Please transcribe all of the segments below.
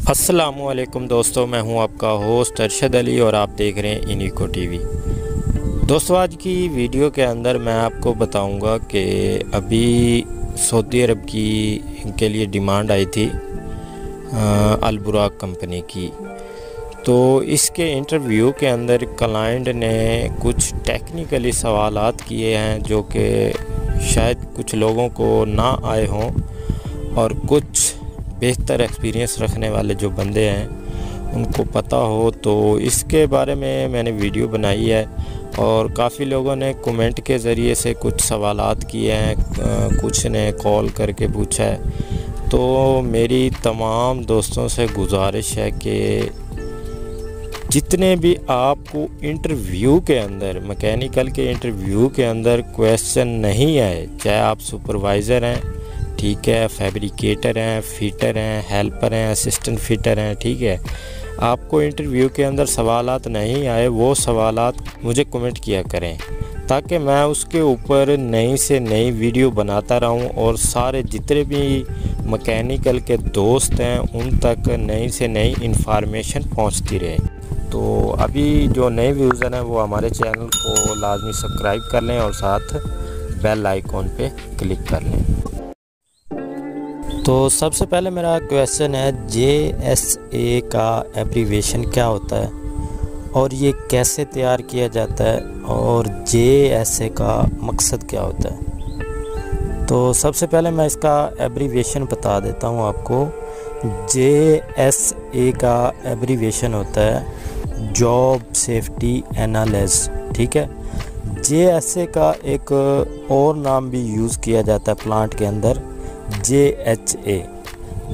अस्सलामुअलैकुम दोस्तों, मैं हूं आपका होस्ट अरशद अली और आप देख रहे हैं इनिको टीवी। दोस्तों, आज की वीडियो के अंदर मैं आपको बताऊंगा कि अभी सऊदी अरब के लिए डिमांड आई थी अल बुराक कंपनी की। तो इसके इंटरव्यू के अंदर क्लाइंट ने कुछ टेक्निकली सवालात किए हैं जो कि शायद कुछ लोगों को ना आए हों और कुछ बेहतर एक्सपीरियंस रखने वाले जो बंदे हैं उनको पता हो। तो इसके बारे में मैंने वीडियो बनाई है और काफ़ी लोगों ने कमेंट के ज़रिए से कुछ सवालात किए हैं, कुछ ने कॉल करके पूछा है। तो मेरी तमाम दोस्तों से गुजारिश है कि जितने भी आपको इंटरव्यू के अंदर, मैकेनिकल के इंटरव्यू के अंदर क्वेश्चन नहीं आए, चाहे आप सुपरवाइज़र हैं, ठीक है, फैब्रिकेटर हैं, फिटर हैं, हेल्पर हैं, असिस्टेंट फिटर हैं, ठीक है, आपको इंटरव्यू के अंदर सवालात नहीं आए, वो सवालात मुझे कमेंट किया करें ताकि मैं उसके ऊपर नई से नई वीडियो बनाता रहूं और सारे जितने भी मैकेनिकल के दोस्त हैं उन तक नई से नई इंफॉर्मेशन पहुंचती रहे। तो अभी जो नए व्यूज़र हैं वो हमारे चैनल को लाजमी सब्सक्राइब कर लें और साथ बेल आइकॉन पे क्लिक कर लें। तो सबसे पहले मेरा क्वेश्चन है, JSA का एब्रीविएशन क्या होता है और ये कैसे तैयार किया जाता है और JSA का मकसद क्या होता है। तो सबसे पहले मैं इसका एब्रीविएशन बता देता हूँ आपको। JSA का एब्रीविएशन होता है जॉब सेफ्टी एनालिस्ट, ठीक है। JSA का एक और नाम भी यूज़ किया जाता है प्लांट के अंदर, JHA।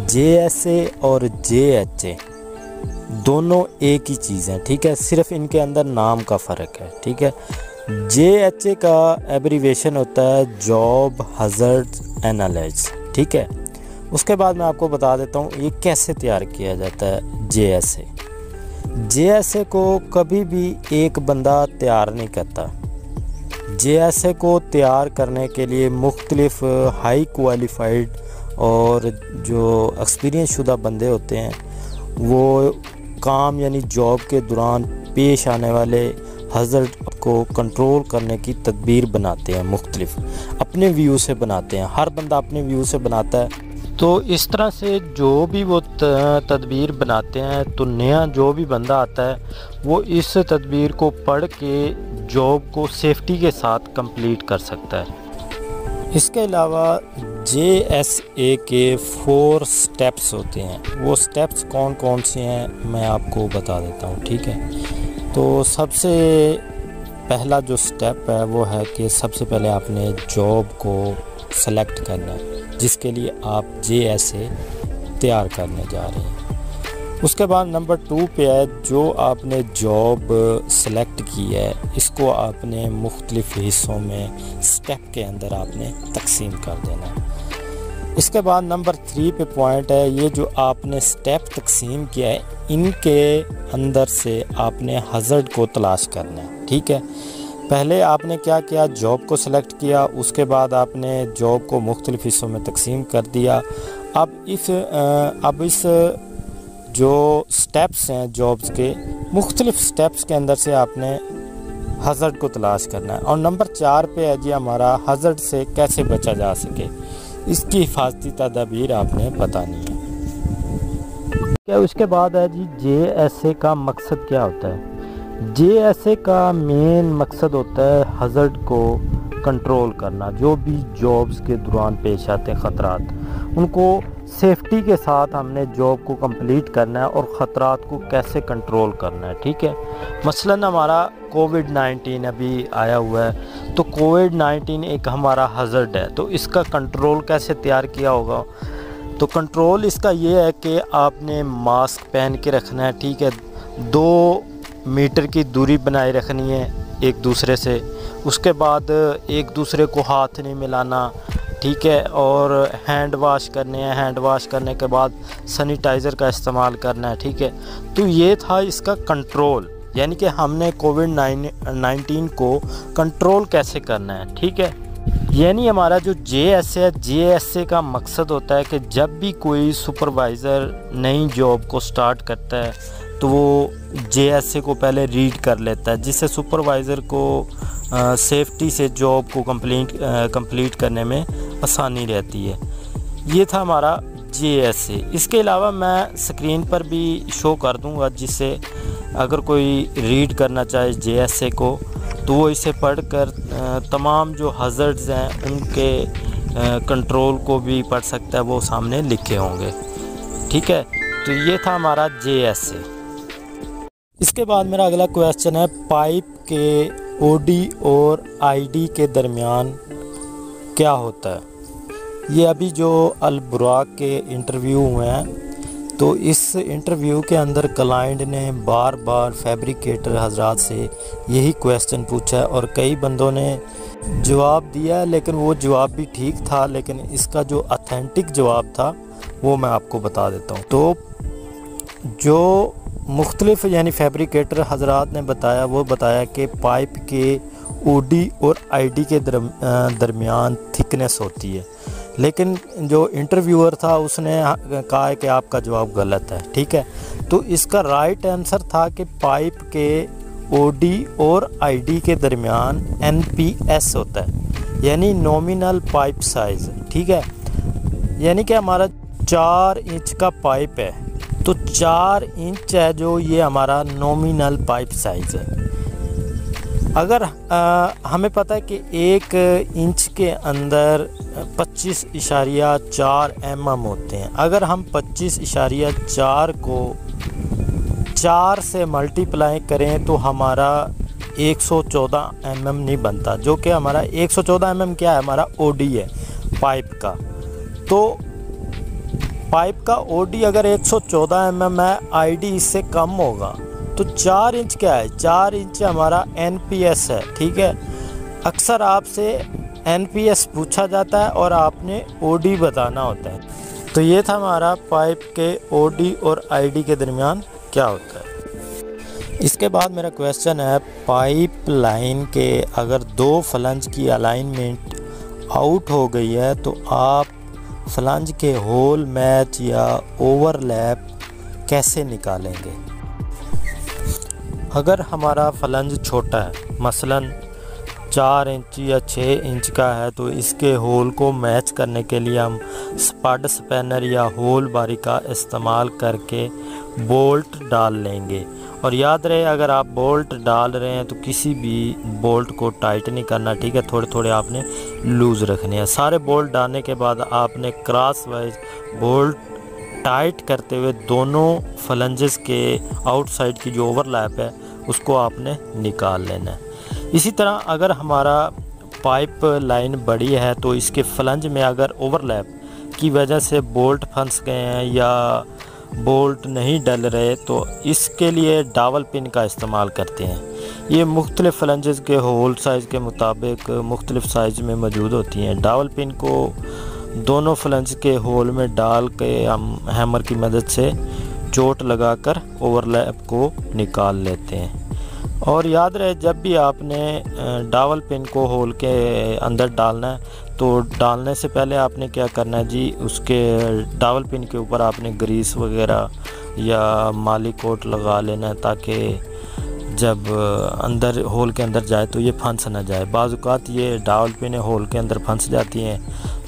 JSA और JHA दोनों एक ही चीज़ हैं, ठीक है, सिर्फ इनके अंदर नाम का फ़र्क है, ठीक है। JHA का एब्रीविएशन होता है जॉब हज़ार्ड एनालिस्ट, ठीक है। उसके बाद मैं आपको बता देता हूँ ये कैसे तैयार किया जाता है। JSA को कभी भी एक बंदा तैयार नहीं करता। JSA को तैयार करने के लिए मुख्तलिफ हाई क्वालिफाइड और जो एक्सपीरियंस शुदा बंदे होते हैं वो काम यानी जॉब के दौरान पेश आने वाले हज़ार्ड को कंट्रोल करने की तदबीर बनाते हैं, मुख्तलिफ अपने व्यू से बनाते हैं, हर बंदा अपने व्यू से बनाता है। तो इस तरह से जो भी वो तदबीर बनाते हैं, तो नया जो भी बंदा आता है वो इस तदबीर को पढ़ के जॉब को सेफ्टी के साथ कंप्लीट कर सकता है। इसके अलावा JSA के 4 स्टेप्स होते हैं। वो स्टेप्स कौन कौन से हैं मैं आपको बता देता हूँ, ठीक है। तो सबसे पहला जो स्टेप है वो है कि सबसे पहले आपने जॉब को सेलेक्ट करना है जिसके लिए आप JSA तैयार करने जा रहे हैं। उसके बाद नंबर 2 पे है, जो आपने जॉब सेलेक्ट की है इसको आपने मुख्तलिफ हिस्सों में स्टेप के अंदर आपने तकसीम कर देना है। इसके बाद नंबर 3 पे पॉइंट है, ये जो आपने स्टेप तकसीम किया है इनके अंदर से आपने हज़ार्ड को तलाश करना है, ठीक है। पहले आपने क्या किया, जॉब को सिलेक्ट किया, उसके बाद आपने जॉब को मुख्तलिफ हिस्सों में तकसीम कर दिया। अब इस जो स्टेप्स हैं जॉब्स के, मुख्तलिफ स्टेप्स के अंदर से आपने हज़ार्ड को तलाश करना है। और नंबर 4 पे है जी हमारा हज़ार्ड से कैसे बचा जा सके, इसकी हिफाजती तदाबीर आपने बतानी है। क्या उसके बाद है जी JSA का मकसद क्या होता है। JSA का मेन मकसद होता है हज़ार्ड को कंट्रोल करना। जो भी जॉब्स के दौरान पेश आते हैं ख़तरात, उनको सेफ्टी के साथ हमने जॉब को कंप्लीट करना है और ख़तरात को कैसे कंट्रोल करना है, ठीक है। मसलन हमारा कोविड-19 अभी आया हुआ है, तो कोविड-19 एक हमारा हज़ार्ड है, तो इसका कंट्रोल कैसे तैयार किया होगा। तो कंट्रोल इसका ये है कि आपने मास्क पहन के रखना है, ठीक है, 2 मीटर की दूरी बनाए रखनी है एक दूसरे से। उसके बाद एक दूसरे को हाथ नहीं मिलाना, ठीक है, और हैंड वाश करने हैं। हैंड वाश करने के बाद सैनिटाइज़र का इस्तेमाल करना है, ठीक है। तो ये था इसका कंट्रोल, यानी कि हमने कोविड-19 को कंट्रोल कैसे करना है, ठीक है। यानी हमारा जो JSA है, JSA का मकसद होता है कि जब भी कोई सुपरवाइज़र नई जॉब को स्टार्ट करता है तो वो JSA को पहले रीड कर लेता है, जिससे सुपरवाइज़र को सेफ्टी से जॉब को कंप्लीट करने में आसानी रहती है। ये था हमारा JSA। इसके अलावा मैं स्क्रीन पर भी शो कर दूंगा, जिससे अगर कोई रीड करना चाहे JSA को तो वो इसे पढ़कर तमाम जो हज़र्ड्स हैं उनके कंट्रोल को भी पढ़ सकता है, वो सामने लिखे होंगे। ठीक है, तो ये था हमारा JSA। इसके बाद मेरा अगला क्वेश्चन है, पाइप के OD और ID के दरमियान क्या होता है। ये अभी जो अल बुराक के इंटरव्यू हुए हैं, तो इस इंटरव्यू के अंदर क्लाइंट ने बार बार फैब्रिकेटर हजरात से यही क्वेश्चन पूछा है और कई बंदों ने जवाब दिया है, लेकिन वो जवाब भी ठीक था, लेकिन इसका जो ऑथेंटिक जवाब था वो मैं आपको बता देता हूँ। तो जो मुख्तलिफ यानी फैब्रिकेटर हजरात ने बताया, वो बताया कि पाइप के OD और ID के दरमियान थिकनेस होती है, लेकिन जो इंटरव्यूअर था उसने कहा है कि आपका जवाब गलत है। ठीक है, तो इसका राइट आंसर था कि पाइप के OD और ID के दरमियान NPS होता है, यानी नॉमिनल पाइप साइज़। ठीक है, यानी कि हमारा 4 इंच का पाइप है, तो 4 इंच है जो ये हमारा नॉमिनल पाइप साइज़ है। अगर हमें पता है कि 1 इंच के अंदर 25.4 mm होते हैं, अगर हम 25.4 को 4 से मल्टीप्लाई करें तो हमारा 114 mm नहीं बनता, जो कि हमारा 114 mm क्या है, हमारा OD है पाइप का। तो पाइप का OD अगर 114 mm है, ID इससे कम होगा, तो 4 इंच क्या है, 4 इंच हमारा NPS है। ठीक है, अक्सर आपसे NPS पूछा जाता है और आपने OD बताना होता है। तो ये था हमारा पाइप के OD और ID के दरमियान क्या होता है। इसके बाद मेरा क्वेश्चन है, पाइप लाइन के अगर 2 फ्लंज की अलाइनमेंट आउट हो गई है तो आप फ्लंज के होल मैच या ओवरलैप कैसे निकालेंगे। अगर हमारा फ्लंज छोटा है, मसलन 4 इंच या 6 इंच का है, तो इसके होल को मैच करने के लिए हम स्पड स्पैनर या होल बारी का इस्तेमाल करके बोल्ट डाल लेंगे। और याद रहे, अगर आप बोल्ट डाल रहे हैं तो किसी भी बोल्ट को टाइट नहीं करना। ठीक है, थोड़े थोड़े आपने लूज़ रखने हैं। सारे बोल्ट डालने के बाद आपने क्रॉस वाइज बोल्ट टाइट करते हुए दोनों फ्लंजेस के आउटसाइड की जो ओवरलैप है उसको आपने निकाल लेना है। इसी तरह अगर हमारा पाइप लाइन बड़ी है तो इसके फ्लंज में अगर ओवरलैप की वजह से बोल्ट फंस गए हैं या बोल्ट नहीं डल रहे, तो इसके लिए डावल पिन का इस्तेमाल करते हैं। ये मुख्तलिफ फ्लंजेस के होल साइज़ के मुताबिक मुख्तलिफ साइज़ में मौजूद होती हैं। डावल पिन को दोनों फ्लंज के होल में डाल के हम हैमर की मदद से चोट लगाकर ओवरलैप को निकाल लेते हैं। और याद रहे, जब भी आपने डावल पिन को होल के अंदर डालना है तो डालने से पहले आपने क्या करना है जी, उसके डावल पिन के ऊपर आपने ग्रीस वगैरह या माली कोट लगा लेना है, ताकि जब अंदर होल के अंदर जाए तो ये फंस ना जाए। बाज़ औक़ात ये डावल पिन होल के अंदर फंस जाती हैं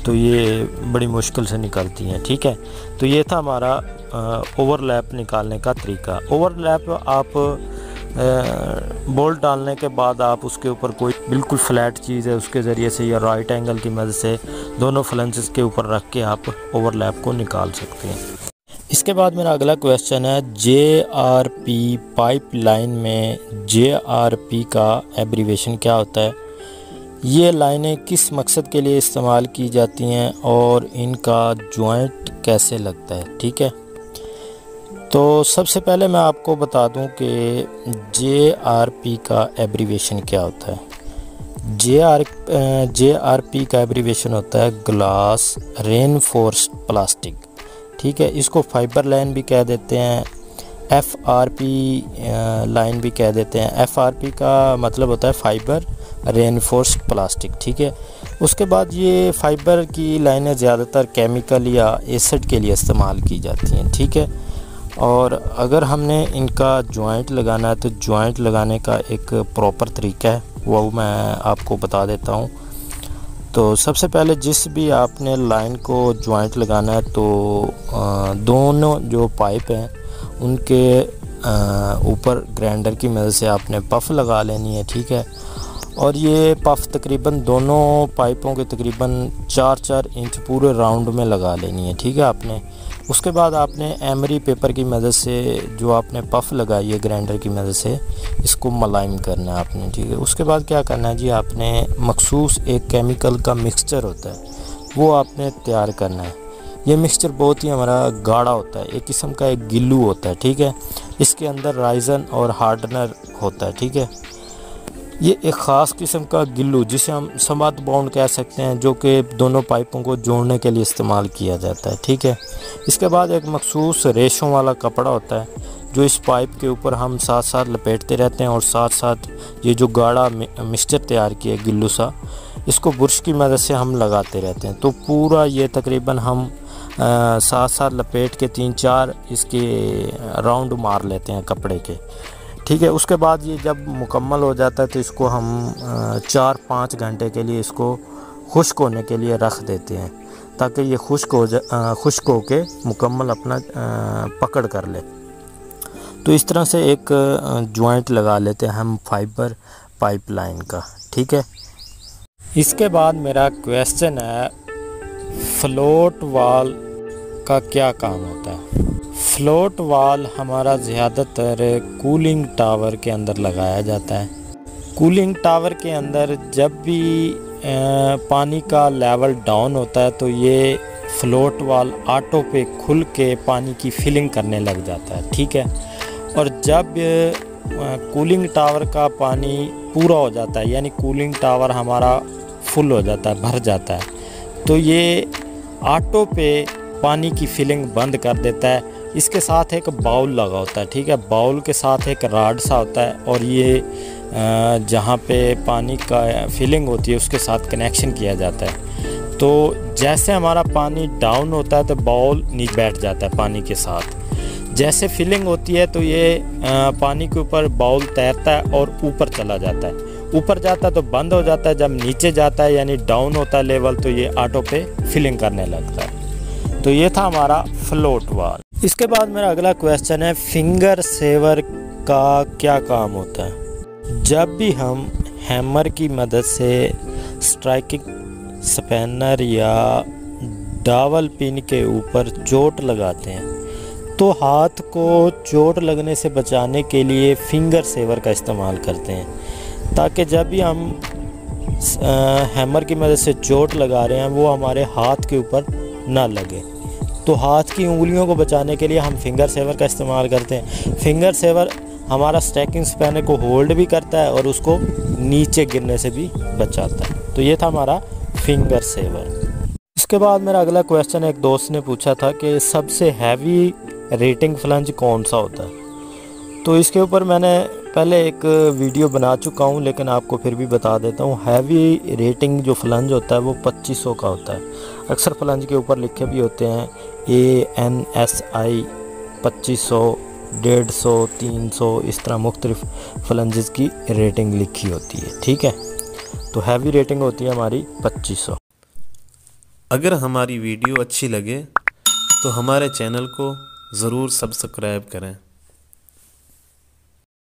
तो ये बड़ी मुश्किल से निकलती हैं। ठीक है, तो ये था हमारा ओवरलैप निकालने का तरीका। ओवरलैप आप बोल्ट डालने के बाद आप उसके ऊपर कोई बिल्कुल फ्लैट चीज़ है उसके ज़रिए से या राइट एंगल की मदद से दोनों फ्लंजेस के ऊपर रख के आप ओवरलैप को निकाल सकते हैं। इसके बाद मेरा अगला क्वेश्चन है, JRP पाइप लाइन में JRP का एब्रीवेशन क्या होता है, ये लाइनें किस मकसद के लिए इस्तेमाल की जाती हैं और इनका जॉइंट कैसे लगता है। ठीक है, तो सबसे पहले मैं आपको बता दूं कि JRP का एब्रीवेशन क्या होता है। JRP का एब्रीवेशन होता है ग्लास रेनफोर्स्ड प्लास्टिक। ठीक है, इसको फाइबर लाइन भी कह देते हैं, FRP लाइन भी कह देते हैं। FRP का मतलब होता है फाइबर रेनफोर्स्ड प्लास्टिक, ठीक है। उसके बाद ये फाइबर की लाइनें ज़्यादातर केमिकल या एसिड के लिए इस्तेमाल की जाती हैं, ठीक है। और अगर हमने इनका जॉइंट लगाना है तो जॉइंट लगाने का एक प्रॉपर तरीका है, वो मैं आपको बता देता हूँ। तो सबसे पहले जिस भी आपने लाइन को जॉइंट लगाना है तो दोनों जो पाइप हैं उनके ऊपर ग्राइंडर की मदद से आपने पफ लगा लेनी है, ठीक है। और ये पफ तकरीबन दोनों पाइपों के तकरीबन 4-4 इंच पूरे राउंड में लगा लेनी है, ठीक है आपने। उसके बाद आपने एमरी पेपर की मदद से जो आपने पफ लगाई है ग्राइंडर की मदद से इसको मुलायम करना है आपने, ठीक है। उसके बाद क्या करना है जी, आपने मखसूस एक केमिकल का मिक्सचर होता है वो आपने तैयार करना है। ये मिक्सचर बहुत ही हमारा गाढ़ा होता है, एक किस्म का एक गिल्लू होता है, ठीक है। इसके अंदर राइजन और हार्डनर होता है, ठीक है। ये एक ख़ास किस्म का गिल्लू जिसे हम समत बाउंड कह सकते हैं, जो कि दोनों पाइपों को जोड़ने के लिए इस्तेमाल किया जाता है, ठीक है। इसके बाद एक मखसूस रेशों वाला कपड़ा होता है जो इस पाइप के ऊपर हम साथ साथ लपेटते रहते हैं और साथ साथ ये जो गाढ़ा मिक्सचर तैयार किया गिल्लू सा, इसको बुरश की मदद से हम लगाते रहते हैं। तो पूरा ये तकरीबन हम साथ साथ लपेट के 3-4 इसके राउंड मार लेते हैं कपड़े के, ठीक है। उसके बाद ये जब मुकम्मल हो जाता है तो इसको हम 4-5 घंटे के लिए इसको खुश्क होने के लिए रख देते हैं ताकि ये खुश्क हो के मुकम्मल अपना पकड़ कर ले। तो इस तरह से एक जॉइंट लगा लेते हैं हम फाइबर पाइपलाइन का, ठीक है। इसके बाद मेरा क्वेश्चन है, फ्लोट वाल का क्या काम होता है। फ्लोट वाल हमारा ज़्यादातर कूलिंग टावर के अंदर लगाया जाता है। कूलिंग टावर के अंदर जब भी पानी का लेवल डाउन होता है तो ये फ्लोट वाल ऑटो पे खुल के पानी की फिलिंग करने लग जाता है, ठीक है। और जब कूलिंग टावर का पानी पूरा हो जाता है, यानी कूलिंग टावर हमारा फुल हो जाता है, भर जाता है, तो ये ऑटो पे पानी की फिलिंग बंद कर देता है। इसके साथ एक बाउल लगा होता है, ठीक है। बाउल के साथ एक राड सा होता है और ये जहाँ पे पानी का फिलिंग होती है उसके साथ कनेक्शन किया जाता है। तो जैसे हमारा पानी डाउन होता है तो बाउल नीचे बैठ जाता है पानी के साथ। जैसे फिलिंग होती है तो ये पानी के ऊपर बाउल तैरता है और ऊपर चला जाता है। ऊपर जाता है तो बंद हो जाता है, जब नीचे जाता है यानी डाउन होता है लेवल तो ये ऑटो पे फिलिंग करने लगता है। तो ये था हमारा फ्लोट वाल। इसके बाद मेरा अगला क्वेश्चन है, फिंगर सेवर का क्या काम होता है। जब भी हम हैमर की मदद से स्ट्राइकिंग स्पैनर या डावल पिन के ऊपर चोट लगाते हैं तो हाथ को चोट लगने से बचाने के लिए फिंगर सेवर का इस्तेमाल करते हैं, ताकि जब भी हम हैमर की मदद से चोट लगा रहे हैं वो हमारे हाथ के ऊपर ना लगे। तो हाथ की उंगलियों को बचाने के लिए हम फिंगर सेवर का इस्तेमाल करते हैं। फिंगर सेवर हमारा स्टैकिंग स्पैनर को होल्ड भी करता है और उसको नीचे गिरने से भी बचाता है। तो ये था हमारा फिंगर सेवर। इसके बाद मेरा अगला क्वेश्चन एक दोस्त ने पूछा था कि सबसे हैवी रेटिंग फ्लंज कौन सा होता है। तो इसके ऊपर मैंने पहले एक वीडियो बना चुका हूँ, लेकिन आपको फिर भी बता देता हूँ। हैवी रेटिंग जो फ्लंज होता है वो 2500 का होता है। अक्सर फ्लंज के ऊपर लिखे भी होते हैं ANSI 2500, 150, 300, इस तरह मुख्तलिफ फ्लंजेस की रेटिंग लिखी होती है, ठीक है। तो हैवी रेटिंग होती है हमारी 2500। अगर हमारी वीडियो अच्छी लगे तो हमारे चैनल को ज़रूर सब्सक्राइब करें।